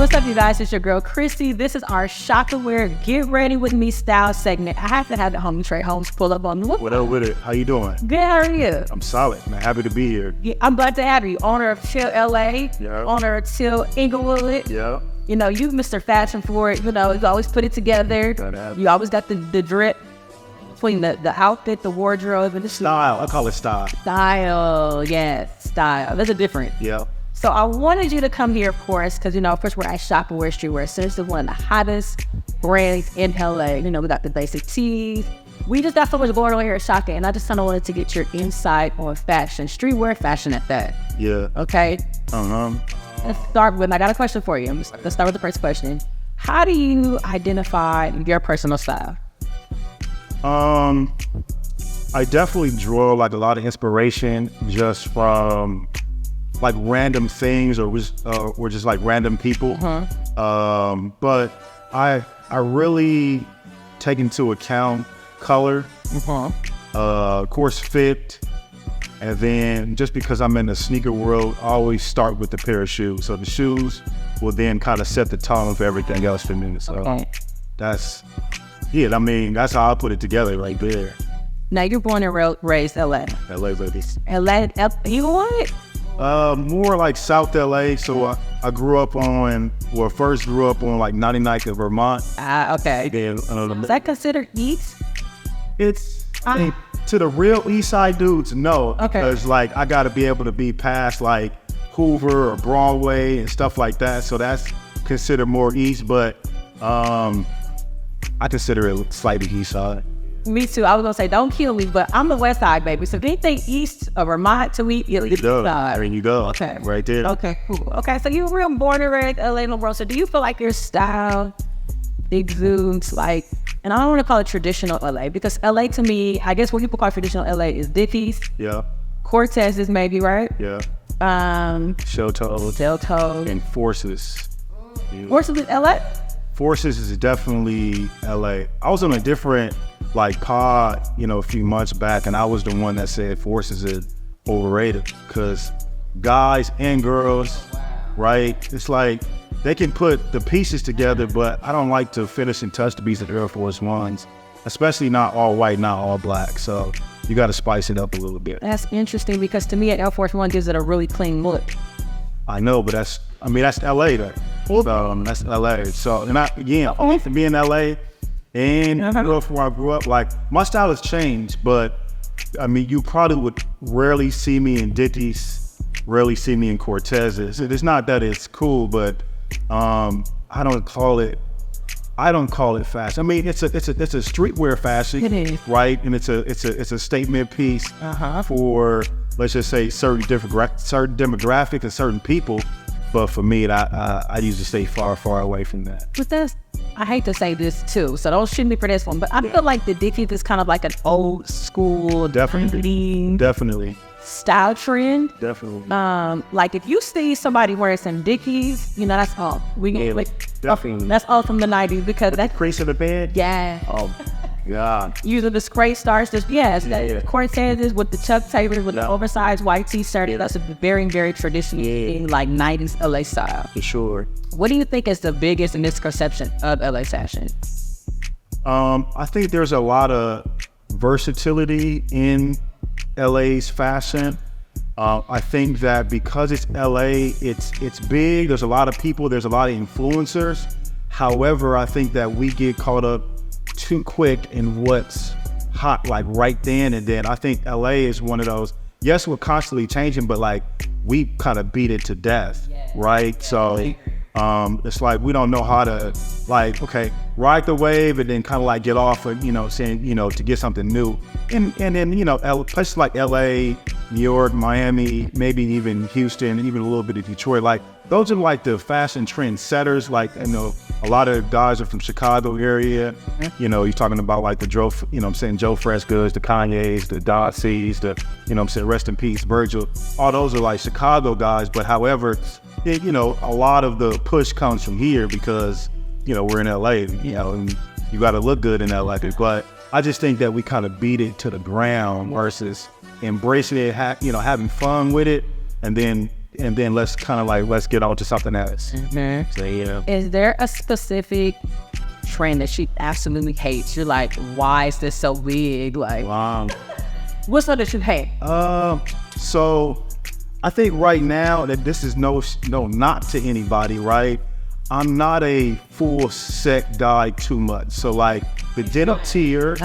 What's up, you guys? It's your girl, Chrissy. This is our Shaka Wear Get Ready With Me style segment. I have to have the homie Trey Holmes pull up on me. What up with it? How you doing? Good, how are you? I'm solid, man. Happy to be here. Yeah, I'm glad to have you. Owner of Chill LA, Yeah. owner of Chill Inglewood. Yeah. You know, you Mr. Fashion for it. You know, you always put it together. You always got the drip between the outfit, the wardrobe, and the Style. I call it style. style. Yes, style. There's a difference. Yeah. So I wanted you to come here, of course, because, you know, of course, we're at Shaka Wear Streetwear. So it's one of the hottest brands in LA. You know, we got the basic tees. We just got so much going on here at Shaka, and I just kind of wanted to get your insight on fashion, streetwear fashion at that. Yeah. Okay? Let's start with, I got a question for you. Let's start with the first question. How do you identify your personal style? I definitely draw like a lot of inspiration just from like random things or just like random people. But I really take into account color, of course fit, and then just because I'm in the sneaker world, I always start with the pair of shoes. So the shoes will then kind of set the tone for everything else for me. So that's how I put it together right there. Now, you're born and raised LA. LA ladies. LA, you what? More like South LA. So I grew up on like 99th in Vermont. Okay. Then, Is that considered East? it's to the real East Side dudes, no. Okay. Because like I got to be able to be past like Hoover or Broadway and stuff like that. So that's considered more East, but I consider it slightly East Side. Me too. I was gonna say, don't kill me, but I'm the West Side baby. So if anything East of Vermont to me, it's East Side. There you go. Okay. Right there. Okay, cool. Okay, so you were real born and raised LA no bro. So do you feel like your style exudes like, and I don't want to call it traditional LA, because LA to me, I guess what people call traditional LA is Dickies, Yeah. Cortez's maybe, right? Yeah. Shell Toes, And Forces. Yeah. Forces in LA. Forces is definitely LA. I was on a different like pod, a few months back, and I was the one that said Forces is overrated because guys and girls, right? It's like they can put the pieces together, but I don't like to finish and touch the piece of Air Force Ones, especially not all white, not all black. So you got to spice it up a little bit. That's interesting because to me, an Air Force One gives it a really clean look. I know, but that's LA though. That's LA. So, and to be in LA and where I grew up, like my style has changed, but you probably would rarely see me in Dickies, rarely see me in Cortez's. It's not that it's cool, but I don't call it fashion. It's a streetwear fashion, It is. right? And it's a statement piece for, let's just say, certain demographic and certain people. But for me, I usually stay far, far away from that. But I hate to say this too, so don't shoot me for this one, but I feel like the Dickies is kind of like an old school, Definitely. style trend. Definitely. Like if you see somebody wearing some Dickies, that's all. Definitely. That's all from the 90s because that's Crease in the bed? yeah. Oh, God. Using the spray stars, Cortez's with the Chuck Taylor with the oversized white t-shirt. That's a very, very traditional, like 90s LA style. For sure. What do you think is the biggest misconception of LA fashion? I think there's a lot of versatility in LA's fashion. I think that because it's LA, it's big. There's a lot of people. There's a lot of influencers. However, I think that we get caught up too quick in what's hot, like right then and then. I think LA is one of those. Yes, we're constantly changing, but like we kind of beat it to death, right? So it's like we don't know how to ride the wave and then kind of like get off of saying to get something new. And then places like LA, New York, Miami, maybe even Houston, even a little bit of Detroit, like those are like the fashion trend setters. Like a lot of guys are from Chicago area. You're talking about like the Joe Frescas, the Kanyes, the Dossies, rest in peace Virgil. All those are like Chicago guys, but however, a lot of the push comes from here because we're in LA, and you got to look good in LA. But I just think that we kind of beat it to the ground versus embracing it, having fun with it, and then and then let's get on to something else. Mm-hmm. So yeah. Is there a specific trend that she absolutely hates? You're like, why is this so big? Like, what's one that you hate? So I think right now that this is no not to anybody, right? I'm not a full set guy too much. So like the denim tier,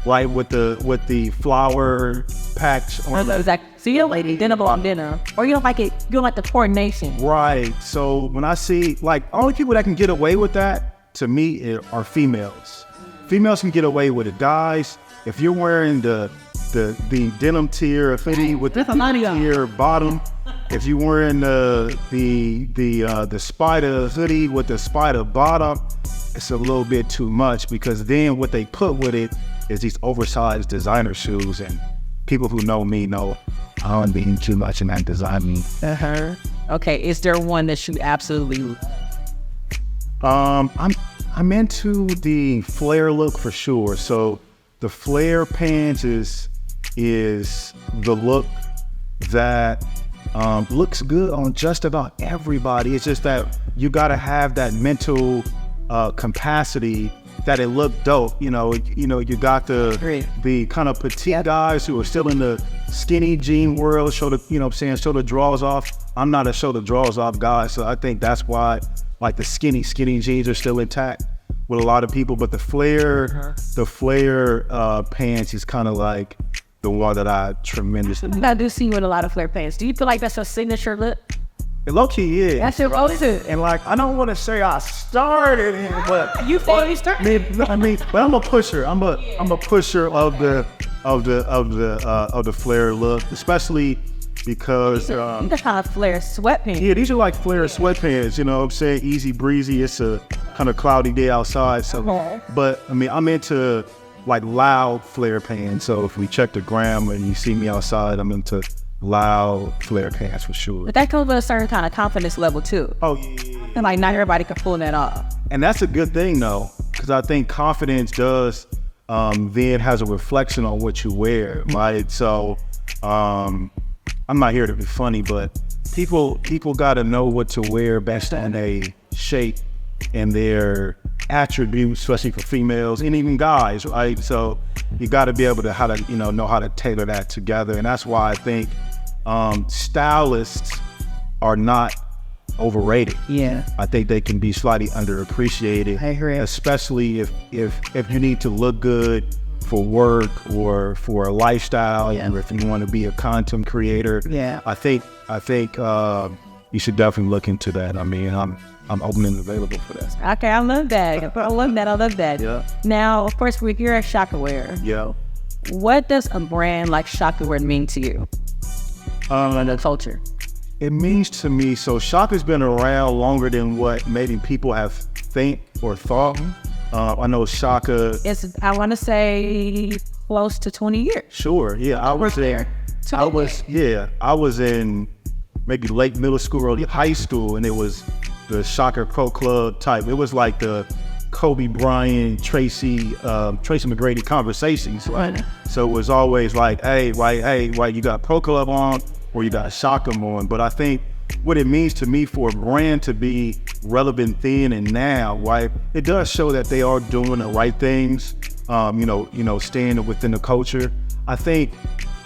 like with the flower patch on Exactly. So you don't like denim on denim, or you don't like it. You don't like the coordination, right? So when I see like only people that can get away with that to me are females. Females can get away with it. Guys, if you're wearing the denim tier hoodie with the tier bottom, if you're wearing the spider hoodie with the spider bottom, it's a little bit too much, because then what they put with it is these oversized designer shoes, and people who know me know I don't be too much in that design. Okay, is there one that you absolutely? I'm into the flare look for sure. So the flare pants is the look that looks good on just about everybody. It's just that you gotta have that mental capacity that it look dope. You got the kind of petite guys who are still in the skinny jean world, show the drawers off. I'm not a show the drawers off guy, so I think that's why like the skinny jeans are still intact with a lot of people. But the flare pants is kind of like the one that I tremendously. I do see you with a lot of flare pants. Do you feel like that's your signature look? Low key, yeah. That's your road. And like, I don't want to say I started it, but you feel you started. But I'm a pusher. I'm a pusher of the flare look, especially because these are kind of flare sweatpants. Yeah, these are like flare sweatpants. You know what I'm saying? Easy breezy. It's a kind of cloudy day outside. So, but I mean, I'm into like loud flare pants. So if we check the gram and you see me outside, I'm into loud flare pants for sure. But that comes with a certain kind of confidence level too. Oh yeah. And like not everybody can pull that off. And that's a good thing though, because I think confidence does then has a reflection on what you wear, right? So I'm not here to be funny, but people got to know what to wear based on their shape and their attributes, especially for females and even guys, right? So you got to be able to know how to tailor that together. And that's why I think stylists are not overrated. Yeah, I think they can be slightly underappreciated. I agree. Especially if you need to look good for work or for a lifestyle, or if you want to be a content creator. Yeah, I think you should definitely look into that. I mean, I'm open and available for that. Okay, I love that. I love that. Yeah. Now, of course, we're here at Shaka Wear. Yeah. What does a brand like Shaka Wear mean to you? In the culture. It means to me, so Shaka's been around longer than what maybe people have think or thought. I know Shaka. I want to say close to 20 years. Sure, yeah. I was in maybe late middle school, early high school, and it was the Shaka Pro Club type. It was like the Kobe Bryant, Tracy McGrady conversations. Right. So it was always like, hey, you got Pro Club on or you got Shaka on. But I think what it means to me for a brand to be relevant then and now, right? It does show that they are doing the right things, staying within the culture. I think,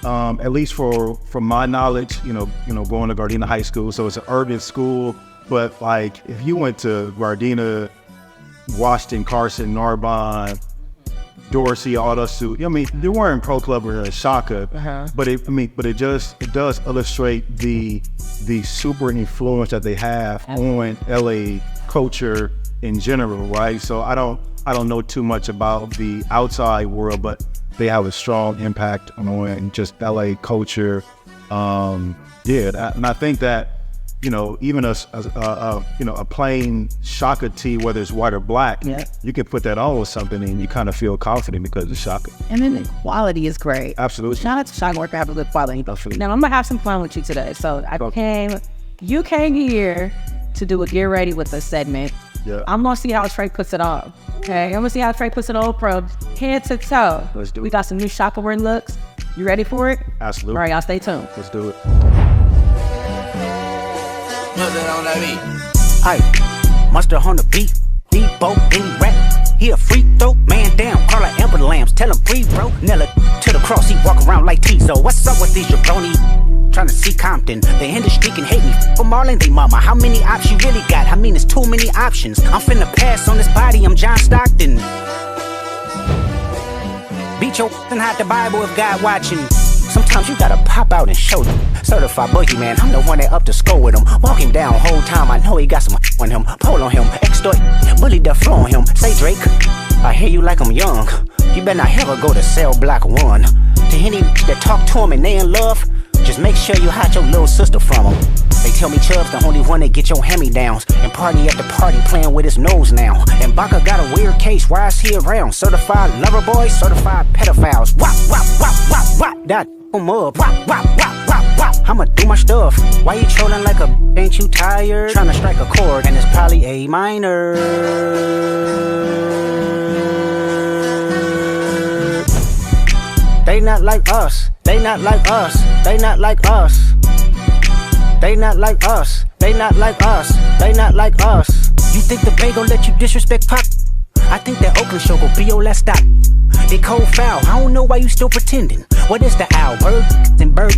at least from my knowledge, going to Gardena High School, so it's an urban school, but like if you went to Gardena, Washington, Carson, Narbonne, Dorsey, all those suits, I mean, they weren't Pro Club or Shaka, but it does illustrate the super influence that they have on LA culture in general, right? So I don't know too much about the outside world, but they have a strong impact on just LA culture. And I think that, even a plain Shaka tee, whether it's white or black, you can put that on with something and you kind of feel confident because of Shaka. And then the quality is great. Absolutely. Shout out to Shaka Worker, have a good quality. Absolutely. Now I'm gonna have some fun with you today. So you came here to do a Get Ready with us segment. Yeah. I'm gonna see how Trey puts it on. Okay, I'm gonna see how Trey puts it on from head to toe. Let's do it. We got some new Shaka Wear looks. You ready for it? Absolutely. All right, y'all stay tuned. Let's do it. Aye, mustard on the beat, Debo, any rap. He a free throw, man down, call like Amber Lambs, tell him free, bro. Nella to the cross, he walk around like Tizo. What's up with these jabroni? Tryna see Compton, the industry can hate me. For Marlon, they mama, how many options you really got? I mean, it's too many options. I'm finna pass on this body, I'm John Stockton. Beat your and hide the Bible if God watching. Sometimes you gotta pop out and show them. Certified boogeyman, I'm the one that up to score with him. Walk him down whole time, I know he got some on him. Pull on him, extort, bully the flow on him. Say Drake, I hear you like I'm young. You better not ever go to cell block 1. To any that talk to him and they in love, just make sure you hide your little sister from him. They tell me Chubb's the only one that get your hand-me-downs. And party at the party playing with his nose now. And Baca got a weird case, why is he around? Certified lover boys, certified pedophiles. Wop, wop, wop, wop, wop, that him up. Wop, wop, wop, wop, wop, I'ma do my stuff. Why you trolling like a ain't you tired? Tryna strike a chord and it's probably A minor. They not like us, they not like us, they not like us. They not like us, they not like us, they not like us. You think the Bay gon' let you disrespect Pop? I think that Oakland show gon' be your last stop. They cold foul, I don't know why you still pretending. What is the owl? Bird and bird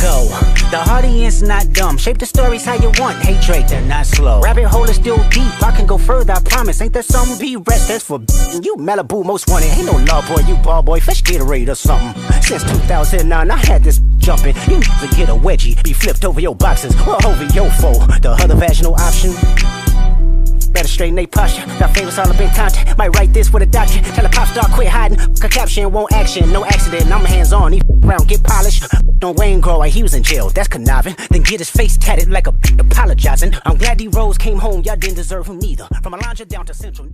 go. The audience not dumb, shape the stories how you want. Hey Drake, they're not slow. Rabbit hole is still deep, I can go further, I promise. Ain't there some B-rest that's for you Malibu most wanted. Ain't no love boy, you ball boy, fresh Gatorade or something. Since 2009, I had this jumping. You need to get a wedgie, be flipped over your boxes or over your foe. The other vaginal option, better straighten they posture. Got favorites all up in content. Might write this with a doctor. Tell a pop star quit hiding. A caption won't action. No accident. I'm hands on. He around get polished. Don't Wayne grow like he was in jail. That's conniving. Then get his face tatted like a apologizing. I'm glad D Rose came home. Y'all didn't deserve him neither. From Alondra down to Central.